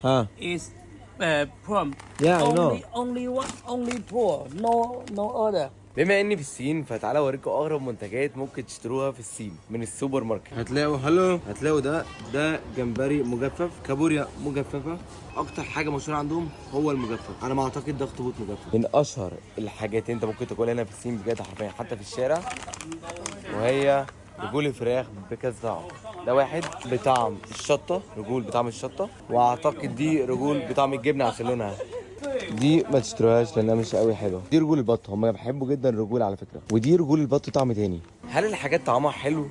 ها is from Yeah, I know. only one only poor no other. بما اني في الصين فتعالى اوريكم اغرب منتجات ممكن تشتروها في الصين من السوبر ماركت. هتلاقوا ده جمبري مجفف، كابوريا مجففه. اكتر حاجه مشهوره عندهم هو المجفف، على ما اعتقد ده اخطبوط مجفف. من اشهر الحاجات انت ممكن تاكلها هنا في الصين بجد حرفيا حتى في الشارع، وهي رجول فراخ بكذا طعم. ده واحد بطعم الشطه، رجول بطعم الشطه، واعتقد دي رجول بطعم الجبنه عشان لونها. دي ما تشتروهاش لانها مش قوي حلوه. دي رجول البط، هم بيحبوا جدا الرجول على فكره. ودي رجول البط طعم تاني. هل الحاجات طعمها حلو؟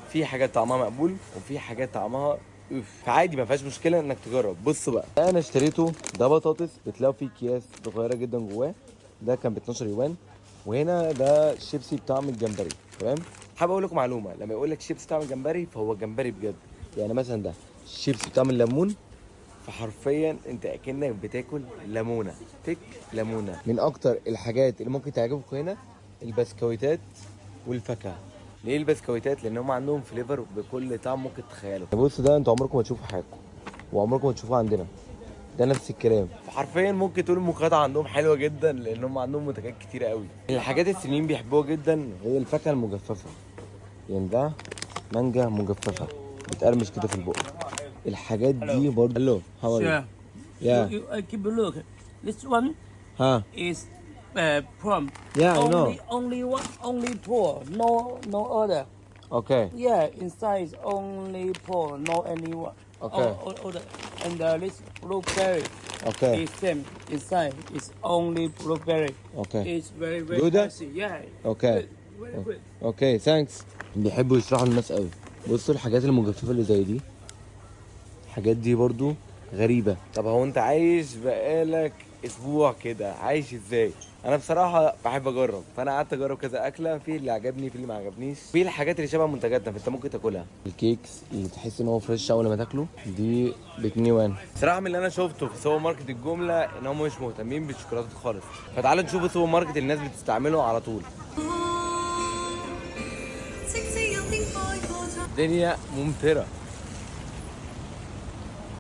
في حاجات طعمها مقبول وفي حاجات طعمها اوف، فعادي ما فيهاش مشكله انك تجرب. بص بقى، ده انا اشتريته، ده بطاطس بتلاقوا فيه اكياس صغيره جدا جواه. ده كان ب 12 يوان. وهنا ده شيبسي بطعم الجمبري. تمام. حابب اقول لكم معلومه، لما يقول لك شيبسي بطعم الجمبري فهو جمبري بجد. يعني مثلا ده شيبسي بطعم الليمون، فحرفيا انت اكنك بتاكل ليمونه، ليمونه. من اكتر الحاجات اللي ممكن تعجبكم هنا البسكويتات والفاكهه. ليه البسكويتات؟ لان هم عندهم فليفر بكل طعم ممكن تتخيله. بص ده انتوا عمركم ما تشوفوا حياتكم وعمركم ما تشوفوه عندنا. ده نفس الكلام. فحرفيا ممكن تقول المقاطعه عندهم حلوه جدا لان هم عندهم منتجات كتيره قوي. من الحاجات الصينيين بيحبوها جدا هي الفاكهه المجففه. يعني ده مانجا مجففه بتقرمش كده في البق. الحاجات دي برضه. هلو هاو ار يو؟ Sure. Yeah. You keep a look. This one Huh? is from Yeah, I know. only one only poor no other. Okay. Yeah, inside is only poor, no anyone. Okay. Other. And this blueberry Okay. is same inside. It's only blueberry. Okay. It's very Good? healthy. Yeah. Okay. Good. Very good. اوكي ثانكس. بيحبوا يشرحوا للناس قوي. بصوا الحاجات المجففه اللي زي دي، الحاجات دي برضو غريبه. طب هو انت عايش بقالك اسبوع كده، عايش ازاي؟ انا بصراحه بحب اجرب، فانا قعدت اجرب كذا اكله، في اللي عجبني في اللي ما عجبنيش. في الحاجات اللي شبه منتجاتنا فانت ممكن تاكلها. الكيكس اللي تحس ان هو فريش اول ما تاكله دي ب 2 يوان. صراحه من اللي انا شفته في سوبر ماركت الجمله ان هم مش مهتمين بالشوكولاتات خالص. فتعالوا نشوف السوبر ماركت اللي الناس بتستعمله على طول. الدنيا ممطرة.